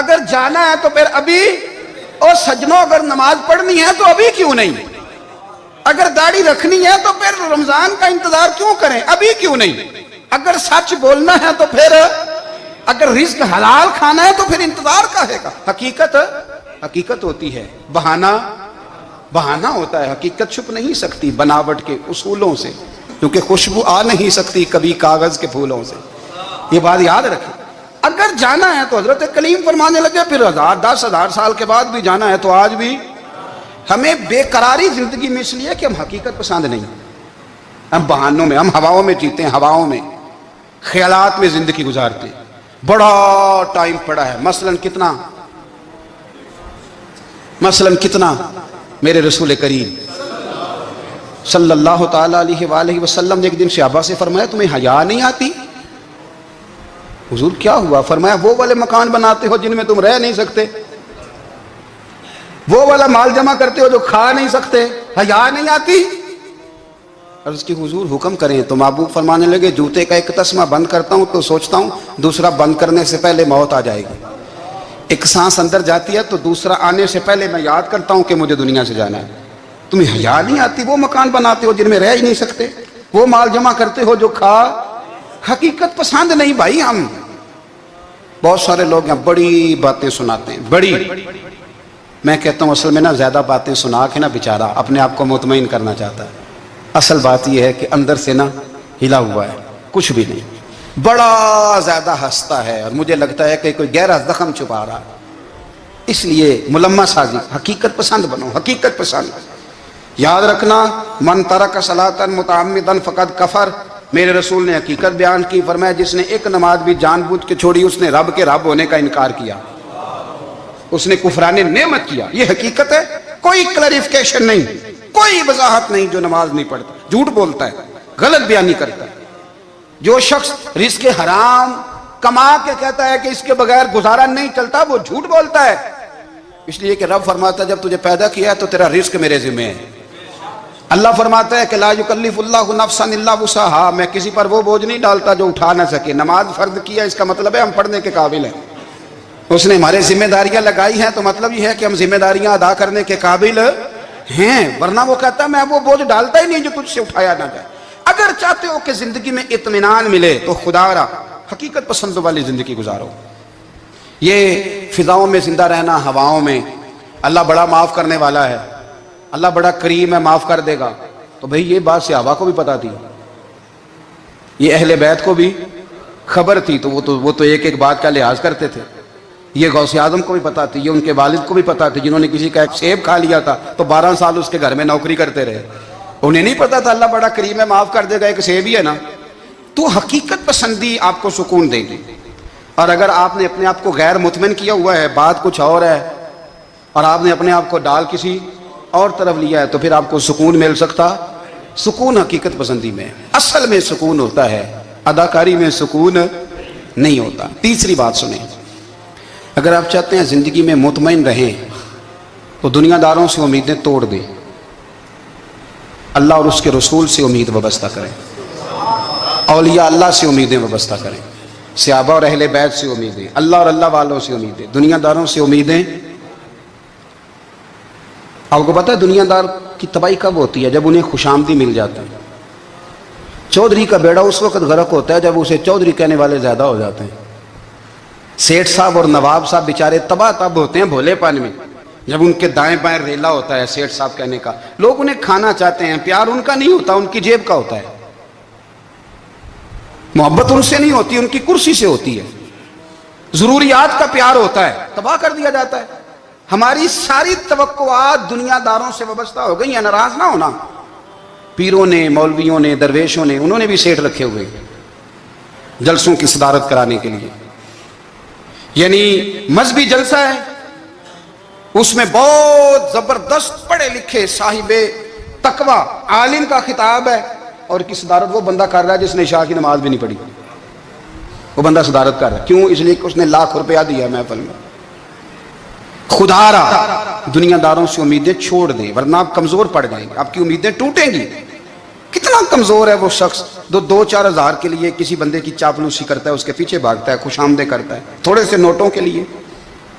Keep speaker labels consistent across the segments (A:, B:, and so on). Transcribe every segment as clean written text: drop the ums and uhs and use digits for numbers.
A: اگر جانا ہے تو پھر ابھی، اور سجنوں اگر نماز پڑھنی ہے تو ابھی کیوں نہیں؟ اگر داڑھی رکھنی ہے تو پھر رمضان کا انتظار کیوں کریں؟ ابھی کیوں نہیں؟ اگر سچ بولنا ہے تو پھر، اگر رزق حلال کھانا ہے تو پھر انتظار کا ہے گا؟ حقیقت ہوتی ہے، بہانہ ہوتا ہے، حقیقت چھپ نہیں سکتی بناوٹ کے اصولوں سے، کیونکہ خوشبو آ نہیں سکتی کبھی کاغذ کے پھولوں سے، یہ بات یاد رکھیں۔ اگر جانا ہے تو حضرت کلیم فرمانے لگے پھر 10,000 سال کے بعد بھی جانا ہے تو آج بھی ہمیں بے قراری زندگی میں اس لیے کہ ہم حقیقت پسند نہیں، ہم بہانوں میں، ہم ہواؤں میں جیتے ہیں، ہواؤں میں، خیالات میں زندگی گزارتے ہیں۔ بڑا ٹائم پڑا ہے، مثلاً کتنا میرے رسول کریم صلی اللہ تعالیٰ علیہ وآلہ وسلم نے ایک دن صحابہ سے فرمایا تمہیں حیا نہیں آتی؟ حضور کیا ہوا؟ فرمایا وہ والے مکان بناتے ہو جن میں تم رہ نہیں سکتے، وہ والا مال جمع کرتے ہو جو کھا نہیں سکتے، حیا نہیں آتی؟ عرض کی حضور حکم کریں تو محبوب فرمانے لگے جوتے کا ایک تسمہ بند کرتا ہوں تو سوچتا ہوں دوسرا بند کرنے سے پہلے موت آ جائے گی، ایک سانس اندر جاتی ہے تو دوسرا آنے سے پہلے میں یاد کرتا ہوں کہ مجھے دنیا سے جانا ہے۔ تمہیں حیا نہیں آتی؟ وہ مکان بناتے ہو جن میں رہ ہی نہیں سکتے، وہ مال جمع کرتے ہو جو کھا، حقیقت پسند نہیں بھائی ہم۔ بہت سارے لوگ یہاں بڑی باتیں سناتے ہیں، بڑی، میں کہتا ہوں اصل میں نا زیادہ باتیں سنا کے نا بیچارہ اپنے آپ کو مطمئن کرنا چاہتا ہے، اصل بات یہ ہے کہ اندر سے نا ہلا ہوا ہے، کچھ بھی نہیں، بڑا زیادہ ہنستا ہے اور مجھے لگتا ہے کہ کوئی گہرا زخم چھپا رہا ہے، اس لیے ملمہ سازی، حقیقت پسند بنو، حقیقت پسند۔ یاد رکھنا من ترک صلاۃ متعمدا فقد کفر، میرے رسول نے حقیقت بیان کی، فرمایا جس نے ایک نماز بھی جان بوجھ کے چھوڑی اس نے رب کے رب ہونے کا انکار کیا، اس نے کفران نعمت کیا، یہ حقیقت ہے، کوئی کلیریفیکیشن نہیں، کوئی وضاحت نہیں۔ جو نماز نہیں پڑھتا جھوٹ بولتا ہے، غلط بیانی کرتا ہے، جو شخص رزق حرام کما کے کہتا ہے کہ اس کے بغیر گزارا نہیں چلتا وہ جھوٹ بولتا ہے، اس لیے کہ رب فرماتا ہے جب تجھے پیدا کیا ہے تو تیرا رزق میرے ذمہ ہے۔ اللہ فرماتا ہے کہ لا یکلف اللہ نفسا الا وسعها، میں کسی پر وہ بوجھ نہیں ڈالتا جو اٹھا نہ سکے۔ نماز فرض کیا اس کا مطلب ہے ہم پڑھنے کے قابل ہیں، اس نے ہمارے ذمہ داریاں لگائی ہیں تو مطلب یہ ہے کہ ہم ذمہ داریاں ادا کرنے کے قابل ہیں، ورنہ وہ کہتا ہے میں وہ بوجھ ڈالتا ہی نہیں جو تجھ سے اٹھایا نہ جائے۔ اگر چاہتے ہو کہ زندگی میں اطمینان ملے تو خدا را حقیقت پسند والی زندگی گزارو۔ یہ فضاؤں میں زندہ رہنا، ہواؤں میں، اللہ بڑا معاف کرنے والا ہے، اللہ بڑا کریم ہے معاف کر دے گا، تو بھئی یہ بات صحابہ کو بھی پتا تھی، یہ اہل بیت کو بھی خبر تھی، تو وہ تو ایک ایک بات کا لحاظ کرتے تھے۔ یہ غوث اعظم کو بھی پتا تھی، یہ ان کے والد کو بھی پتا تھی جنہوں نے کسی کا ایک سیب کھا لیا تھا تو 12 سال اس کے گھر میں نوکری کرتے رہے، انہیں نہیں پتا تھا اللہ بڑا کریم ہے معاف کر دے گا، ایک سیب ہی ہے نا۔ تو حقیقت پسندی آپ کو سکون دے گی، اور اگر آپ نے اپنے آپ کو غیر مطمئن کیا ہوا ہے، بات کچھ اور ہے، اور آپ نے اپنے آپ کو ڈال کسی اور طرف لیا ہے تو پھر آپ کو سکون مل سکتا؟ سکون حقیقت پسندی میں، اصل میں سکون ہوتا ہے، اداکاری میں سکون نہیں ہوتا۔ تیسری بات سنیں، اگر آپ چاہتے ہیں زندگی میں مطمئن رہیں تو دنیا داروں سے امیدیں توڑ دیں، اللہ اور اس کے رسول سے امید وابستہ کریں، اولیاء اللہ سے امیدیں وابستہ کریں، صحابہ اور اہل بیت سے امیدیں، اللہ اور اللہ والوں سے امیدیں، دنیا داروں سے امیدیں۔ آپ کو پتہ ہے دنیا دار کی تباہی کب ہوتی ہے؟ جب انہیں خوشامدی مل جاتی ہے۔ چودھری کا بیڑا اس وقت غرق ہوتا ہے جب اسے چودھری کہنے والے زیادہ ہو جاتے ہیں۔ سیٹھ صاحب اور نواب صاحب بیچارے تباہ تب ہوتے ہیں بھولے پن میں، جب ان کے دائیں بائیں ریلا ہوتا ہے سیٹھ صاحب کہنے کا، لوگ انہیں کھانا چاہتے ہیں، پیار ان کا نہیں ہوتا، ان کی جیب کا ہوتا ہے، محبت ان سے نہیں ہوتی، ان کی کرسی سے ہوتی ہے، ضروریات کا پیار ہوتا ہے، تباہ کر دیا جاتا ہے۔ ہماری ساری توقعات دنیا داروں سے وابستہ ہو گئی ہیں، ناراض نہ ہونا، پیروں نے، مولویوں نے، درویشوں نے، انہوں نے بھی سیٹ رکھے ہوئے جلسوں کی صدارت کرانے کے لیے، یعنی مذہبی جلسہ ہے، اس میں بہت زبردست پڑھے لکھے صاحب تقوی عالم کا خطاب ہے، اور کی صدارت وہ بندہ کر رہا ہے جس نے عشاء کی نماز بھی نہیں پڑھی، وہ بندہ صدارت کر رہا ہے، کیوں؟ اس لیے کہ اس نے لاکھ روپیہ دیا محفل میں۔ خدا را دنیا داروں سے امیدیں چھوڑ دیں ورنہ آپ کمزور پڑ جائیں گے، آپ کی امیدیں ٹوٹیں گی۔ کتنا کمزور ہے وہ شخص جو 2-4 ہزار کے لیے کسی بندے کی چاپلوسی کرتا ہے، اس کے پیچھے بھاگتا ہے، خوش آمدیں کرتا ہے، تھوڑے سے نوٹوں کے لیے،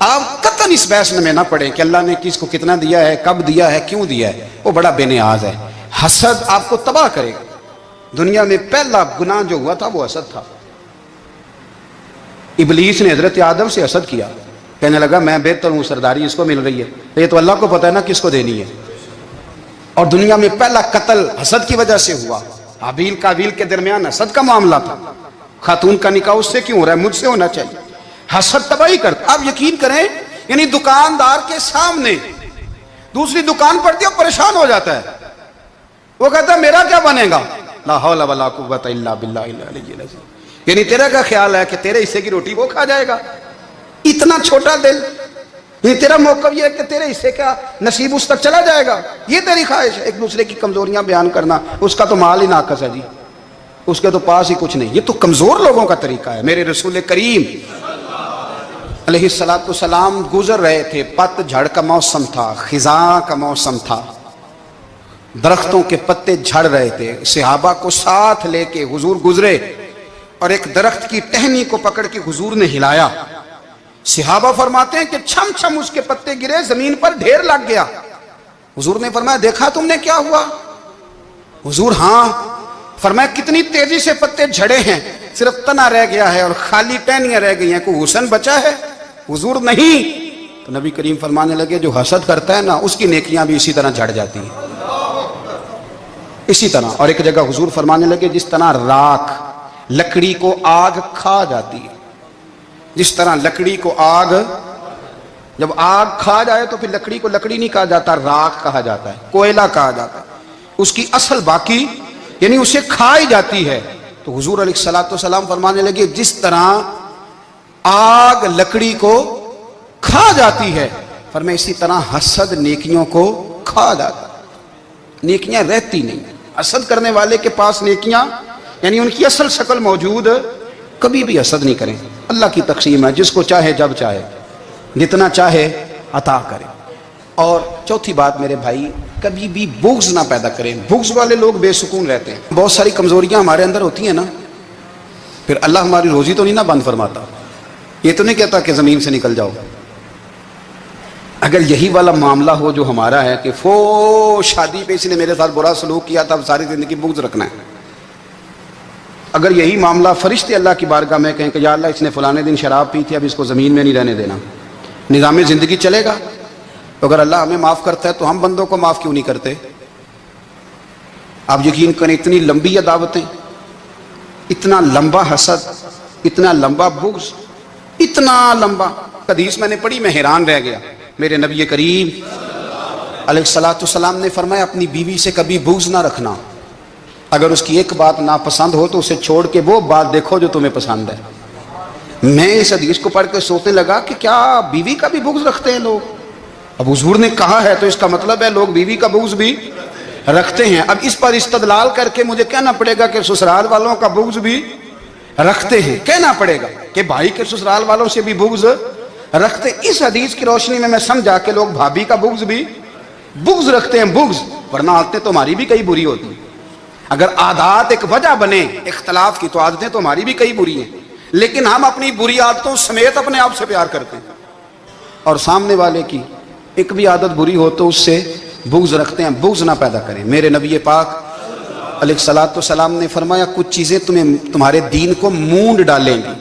A: آپ قطعاً اس بحث میں نہ پڑیں کہ اللہ نے کس کو کتنا دیا ہے، کب دیا ہے، کیوں دیا ہے، وہ بڑا بے نیاز ہے۔ حسد آپ کو تباہ کرے گا۔ دنیا میں پہلا گناہ جو ہوا تھا وہ حسد تھا۔ ابلیس نے حضرت آدم سے حسد کیا، کہنے لگا میں بہتر ہوں، سرداری اس کو مل رہی ہے، یہ تو اللہ کو پتہ ہے نا کس کو دینی ہے۔ اور دنیا میں پہلا قتل حسد کی وجہ سے ہوا۔ حابیل قابیل کے درمیان حسد کا معاملہ تھا، خاتون کا نکاح اس سے کیوں ہو رہا ہے، مجھ سے ہونا چاہیے۔ حسد تباہی کرتا۔ آپ یقین کریں، یعنی دکاندار کے سامنے دوسری دکان پڑتی ہے اور پریشان ہو جاتا ہے، وہ کہتا ہے میرا کیا بنے گا، لا حول ولا قوت الا باللہ العلی العظیم، یعنی تیرا کیا خیال ہے کہ تیرے حصے کی روٹی وہ کھا جائے گا، اتنا چھوٹا دل، یہ تیرا موقف یہ ہے کہ تیرے حصے کا نصیب اس تک چلا جائے گا، یہ تیری خواہش ہے۔ ایک دوسرے کی کمزوریاں بیان کرنا، اس کا تو مال ہی ناقص ہے جی، اس کے تو پاس ہی کچھ نہیں، یہ تو کمزور لوگوں کا طریقہ ہے۔ میرے رسول کریم علیہ السلام گزر رہے تھے، پت جھڑ کا موسم تھا، خزاں کا موسم تھا، درختوں کے پتے جھڑ رہے تھے، صحابہ کو ساتھ لے کے حضور گزرے اور ایک درخت کی ٹہنی کو پکڑ کے حضور نے ہلایا۔ صحابہ فرماتے ہیں کہ چھم چھم اس کے پتے گرے، زمین پر ڈھیر لگ گیا۔ حضور نے فرمایا دیکھا تم نے کیا ہوا؟ حضور ہاں۔ فرمایا کتنی تیزی سے پتے جھڑے ہیں، صرف تنا رہ گیا ہے اور خالی ٹہنیاں رہ گئی ہیں، کوئی حسن بچا ہے؟ حضور نہیں۔ تو نبی کریم فرمانے لگے جو حسد کرتا ہے نا اس کی نیکیاں بھی اسی طرح جھڑ جاتی ہیں، اسی طرح۔ اور ایک جگہ حضور فرمانے لگے جس طرح راکھ لکڑی کو آگ کھا جاتی ہے، جس طرح لکڑی کو آگ، جب آگ کھا جائے تو پھر لکڑی کو لکڑی نہیں کہا جاتا، راکھ کہا جاتا ہے، کوئلہ کہا جاتا ہے، اس کی اصل باقی یعنی اسے کھائی جاتی ہے۔ تو حضور علیہ السلام فرمانے لگے جس طرح آگ لکڑی کو کھا جاتی ہے، فرمایا اسی طرح حسد نیکیوں کو کھا جاتا ہے، نیکیاں رہتی نہیں۔ حسد کرنے والے کے پاس نیکیاں یعنی ان کی اصل شکل موجود، کبھی بھی حسد نہیں کریں۔ اللہ کی تقسیم ہے، جس کو چاہے جب چاہے جتنا چاہے عطا کرے۔ اور چوتھی بات میرے بھائی، کبھی بھی بغض نہ پیدا کریں۔ بغض والے لوگ بے سکون رہتے ہیں۔ بہت ساری کمزوریاں ہمارے اندر ہوتی ہیں نا، پھر اللہ ہماری روزی تو نہیں نہ بند فرماتا، یہ تو نہیں کہتا کہ زمین سے نکل جاؤ۔ اگر یہی والا معاملہ ہو جو ہمارا ہے کہ شادی پہ اس نے میرے ساتھ برا سلوک کیا تھا، اب ساری زندگی بغض رکھنا ہے، اگر یہی معاملہ فرشتے اللہ کی بارگاہ میں کہیں کہ یا اللہ اس نے فلانے دن شراب پی تھی، اب اس کو زمین میں نہیں رہنے دینا، نظام زندگی چلے گا؟ تو اگر اللہ ہمیں معاف کرتا ہے تو ہم بندوں کو معاف کیوں نہیں کرتے؟ آپ یقین کریں اتنی لمبی عداوتیں، اتنا لمبا حسد، اتنا لمبا بغض، اتنا لمبا۔ حدیث میں نے پڑھی، میں حیران رہ گیا۔ میرے نبی کریم علیہ السلام نے فرمایا اپنی بیوی سے کبھی بغض نہ رکھنا، اگر اس کی ایک بات ناپسند ہو تو اسے چھوڑ کے وہ بات دیکھو جو تمہیں پسند ہے۔ میں اس حدیث کو پڑھ کے سوچنے لگا کہ کیا بیوی کا بھی بغض رکھتے ہیں لوگ؟ اب حضور نے کہا ہے تو اس کا مطلب ہے لوگ بیوی کا بغض بھی رکھتے ہیں۔ اب اس پر استدلال کر کے مجھے کہنا پڑے گا کہ سسرال والوں کا بغض بھی رکھتے ہیں، کہنا پڑے گا کہ بھائی کے سسرال والوں سے بھی بغض رکھتے۔ اس حدیث کی روشنی میں سمجھا کہ لوگ بھابھی کا بغض بھی بغض رکھتے ہیں، بغض، ورنہ عادتیں تو ہماری بھی کئی بری ہوتی ہیں۔ اگر عادات ایک وجہ بنے اختلاف کی تو عادتیں تو ہماری بھی کئی بری ہیں، لیکن ہم اپنی بری عادتوں سمیت اپنے آپ سے پیار کرتے ہیں، اور سامنے والے کی ایک بھی عادت بری ہو تو اس سے بغض رکھتے ہیں۔ بغض نہ پیدا کریں۔ میرے نبی پاک علیہ السلام نے فرمایا کچھ چیزیں تمہارے دین کو مونڈ ڈالیں گی،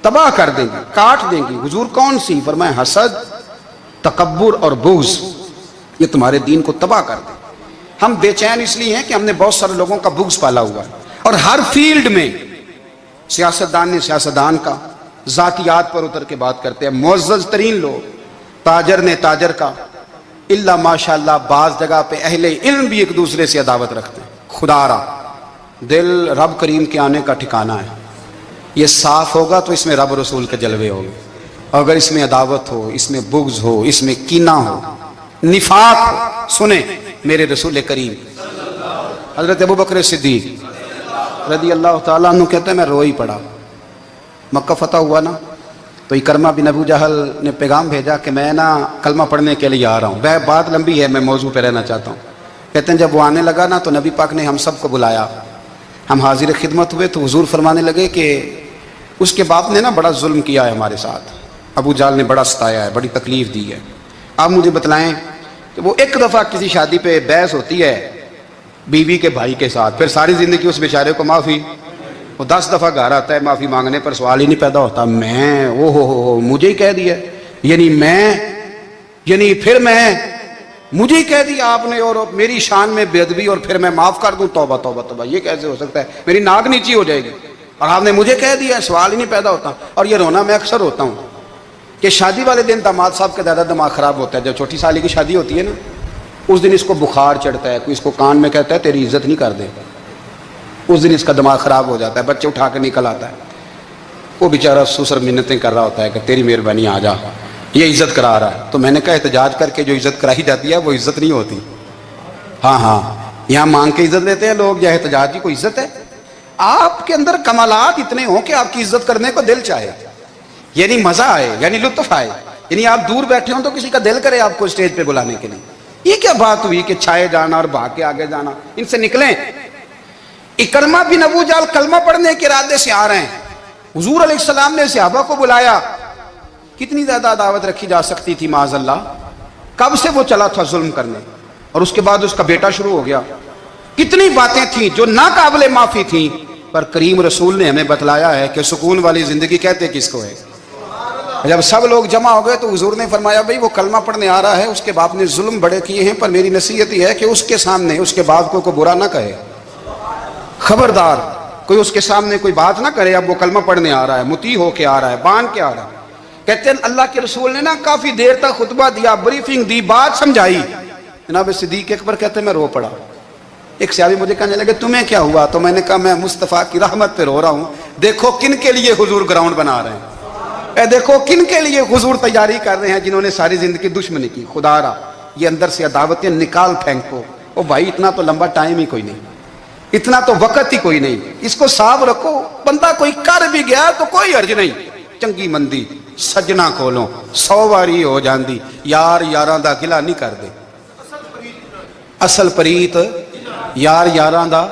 A: تباہ کر دیں گی، کاٹ دیں گی۔ حضور کون سی؟ فرمایا حسد، تکبر اور بغض، یہ تمہارے دین کو تباہ کر دیں۔ ہم بے چین اس لیے ہیں کہ ہم نے بہت سارے لوگوں کا بغض پالا ہوا ہے، اور ہر فیلڈ میں سیاستدان نے سیاستدان کا، ذاتیات پر اتر کے بات کرتے ہیں، معزز ترین لوگ، تاجر نے تاجر کا، اللہ ماشاءاللہ بعض جگہ پہ اہل علم بھی ایک دوسرے سے عداوت رکھتے ہیں۔ خدا را دل رب کریم کے آنے کا ٹھکانہ ہے، یہ صاف ہوگا تو اس میں رب رسول کے جلوے ہوں گے، اگر اس میں عداوت ہو، اس میں بغض ہو، اس میں کینہ ہو، نفاق ہو۔ سنیں میرے رسول کریم حضرت ابوبکر صدیق رضی اللہ تعالیٰ عنہ کہتے ہیں میں رو ہی پڑا۔ مکہ فتح ہوا نا تو اکرمہ بن ابو جہل نے پیغام بھیجا کہ میں نا کلمہ پڑھنے کے لیے آ رہا ہوں۔ بات لمبی ہے، میں موضوع پہ رہنا چاہتا ہوں۔ کہتے ہیں جب وہ آنے لگا نا تو نبی پاک نے ہم سب کو بلایا، ہم حاضر خدمت ہوئے تو حضور فرمانے لگے کہ اس کے باپ نے نا بڑا ظلم کیا ہے ہمارے ساتھ، ابو جال نے بڑا ستایا ہے, بڑی تکلیف دی ہے. آپ مجھے بتلائیں کہ وہ ایک دفعہ کسی شادی پہ بحث ہوتی ہے بیوی کے بھائی کے ساتھ, پھر ساری زندگی اس بیچارے کو معافی, وہ 10 دفعہ گھر آتا ہے معافی مانگنے پر سوال ہی نہیں پیدا ہوتا, میں ہو مجھے ہی کہہ دیا, یعنی پھر میں مجھے ہی کہہ دیا آپ نے, اور میری شان میں بے ادبی, اور پھر میں معاف کر دوں, توبہ توبہ توبہ, یہ کیسے ہو سکتا ہے, میری ناک نیچی ہو جائے گی, اور آپ نے مجھے کہہ دیا, سوال ہی نہیں پیدا ہوتا. اور یہ رونا میں اکثر ہوتا ہوں کہ شادی والے دن داماد صاحب کا زیادہ دماغ خراب ہوتا ہے. جب چھوٹی سالی کی شادی ہوتی ہے نا, اس دن اس کو بخار چڑھتا ہے, کوئی اس کو کان میں کہتا ہے تیری عزت نہیں کر دے, اس دن اس کا دماغ خراب ہو جاتا ہے, بچے اٹھا کے نکل آتا ہے, وہ بیچارہ سسر منتیں کر رہا ہوتا ہے کہ تیری مہربانی آ جا, یہ عزت کرا رہا ہے. تو میں نے کہا احتجاج کر کے جو عزت کرائی جاتی ہے وہ عزت نہیں ہوتی. ہاں یہاں مانگ کے عزت لیتے ہیں لوگ, یا احتجاج کی کوئی عزت ہے؟ آپ کے اندر کمالات اتنے ہوں کہ آپ کی عزت کرنے کو دل چاہے, یعنی مزہ آئے, یعنی لطف آئے, یعنی آپ دور بیٹھے ہوں تو کسی کا دل کرے آپ کو اسٹیج پہ بلانے کے لیے. یہ کیا بات ہوئی کہ چھائے جانا اور بھاگ کے آگے جانا, ان سے نکلیں. اکرمہ بن ابو جال کلمہ پڑھنے کے ارادے سے آ رہے ہیں, حضور علیہ السلام نے صحابہ کو بلایا. کتنی زیادہ دعوت رکھی جا سکتی تھی معاذ اللہ, کب سے وہ چلا تھا ظلم کرنے, اور اس کے بعد اس کا بیٹا شروع ہو گیا. کتنی باتیں تھیں جو ناقابل معافی تھیں, پر کریم رسول نے ہمیں بتلایا ہے کہ سکون والی زندگی کہتے کس کو ہے. جب سب لوگ جمع ہو گئے تو حضور نے فرمایا بھئی وہ کلمہ پڑھنے آ رہا ہے, اس کے باپ نے ظلم بڑے کیے ہیں, پر میری نصیحت یہ ہے کہ اس کے سامنے اس کے باپ کو برا نہ کہے, خبردار کوئی اس کے سامنے کوئی بات نہ کرے. اب وہ کلمہ پڑھنے آ رہا ہے, مطیع ہو کے آ رہا ہے, بان کے آ رہا ہے. کہتے ہیں اللہ کے رسول نے نا کافی دیر تک خطبہ دیا, بریفنگ دی, بات سمجھائی. جناب صدیق اکبر کہتے ہیں میں رو پڑا. ایک صحابی مجھے کہنے لگے تمہیں کیا ہوا؟ تو میں نے کہا میں مصطفیٰ کی رحمت پہ رو رہا ہوں. دیکھو کن کے لیے حضور گراؤنڈ بنا رہے ہیں, دیکھو کن کے لیے حضور تیاری کر رہے ہیں, جنہوں نے ساری زندگی دشمنی کی. خدا را یہ اندر سے عداوتیں نکال پھینکو. او بھائی اتنا تو لمبا ٹائم ہی کوئی نہیں, اتنا تو وقت ہی کوئی نہیں, اس کو صاف رکھو. بندہ کوئی کر بھی گیا تو کوئی حرج نہیں. چنگی مندی سجنا کولوں 100 واری ہو جاندی, یار یاراں دا گلا نہیں کر دے. اصل پریت یار یاراں دا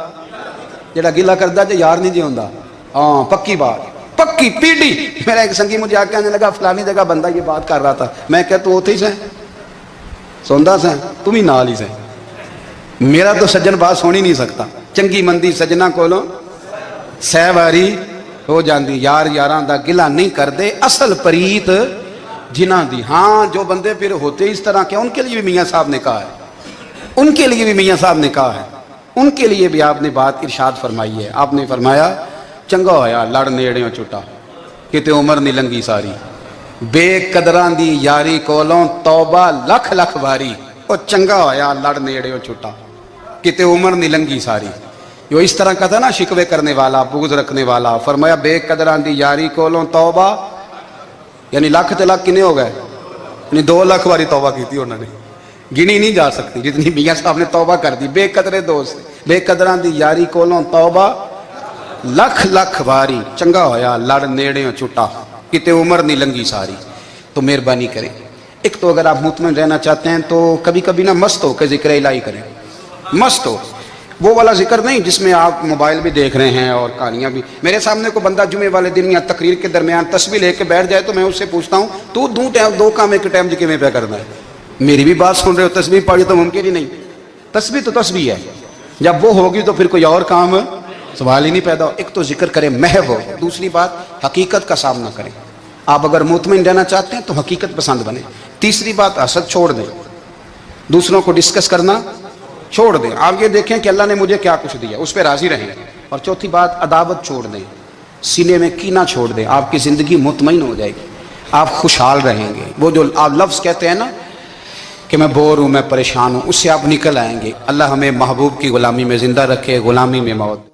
A: جڑا گلا کردا جے یار نہیں جی ہوندا. ہاں پکی بات, پکی پیڑی. میرا ایک سنگی مجھے آ کے کہنے لگا فلانی جگہ بندہ یہ بات کر رہا تھا. میں کہ تو اوتھے ہی سیں سوندا سیں, تم ہی نال ہی سیں. میرا تو سجن بات سن ہی نہیں سکتا. چنگی مندی سجنا کولوں 100 واری ہو جاندی, یار یاراں دا گلا نہیں کر دے. اصل پریت جنہاں دی. ہاں جو بندے پھر ہوتے اس طرح کے, ان کے لیے بھی میاں صاحب نے کہا ہے, ان کے لیے بھی میاں صاحب نے کہا ہے, ان کے لیے بھی آپ نے بات ارشاد فرمائی ہے. آپ نے فرمایا چنگا ہویا لڑ نیڑیوں چھٹا, کتے عمر نہیں لنگی ساری. بے قدراں دی یاری کولوں توبہ لکھ لکھ واری. او چنگا ہویا لڑ نیڑیوں چھٹا, کتے عمر نہیں لنگی ساری. جو اس طرح کا تھا نا شکوے کرنے والا, بغض رکھنے والا. فرمایا بے قدراں دی یاری کولوں توبہ, یعنی لاکھ تے لاکھ کنے ہو گئے, یعنی 2 لاکھ واری توبہ کی تھی انہوں نے, گنی نہیں جا سکتی جتنی میاں صاحب نے توبہ کر دی. بے قدرے دوست, بے قدراں دی یاری کولوں توبہ لکھ لکھ واری. چنگا ہویا لڑ نیڑیوں چھٹا, کتے عمر نہیں لنگی ساری. تو مہربانی کریں, ایک تو اگر آپ مطمئن رہنا چاہتے ہیں تو کبھی کبھی نا مست ہو کے ذکر الہی کریں. مست ہو, وہ والا ذکر نہیں جس میں آپ موبائل بھی دیکھ رہے ہیں اور کہانیاں بھی. میرے سامنے کو بندہ جمعے والے دن یا تقریر کے درمیان تسبیح لے کے بیٹھ جائے تو میں اس سے پوچھتا ہوں تو 2 کام ایک ٹائم جی پہ کرنا ہے. میری بھی بات سن رہے ہو, تسبیح پڑھی تو ممکن ہی نہیں. تسبیح تو تسبیح ہے, جب وہ ہوگی تو پھر کوئی اور کام سوال ہی نہیں پیدا ہو. ایک تو ذکر کریں محو ہو, دوسری بات حقیقت کا سامنا کریں. آپ اگر مطمئن رہنا چاہتے ہیں تو حقیقت پسند بنیں. تیسری بات حسد چھوڑ دیں, دوسروں کو ڈسکس کرنا چھوڑ دیں. آپ یہ دیکھیں کہ اللہ نے مجھے کیا کچھ دیا, اس پہ راضی رہیں. اور چوتھی بات عداوت چھوڑ دیں, سینے میں کینہ چھوڑ دیں. آپ کی زندگی مطمئن ہو جائے گی, آپ خوشحال رہیں گے. وہ جو آپ لفظ کہتے ہیں نا کہ میں بور ہوں, میں پریشان ہوں, اس سے آپ نکل آئیں گے. اللہ ہمیں محبوب کی غلامی میں زندہ رکھے, غلامی میں موت.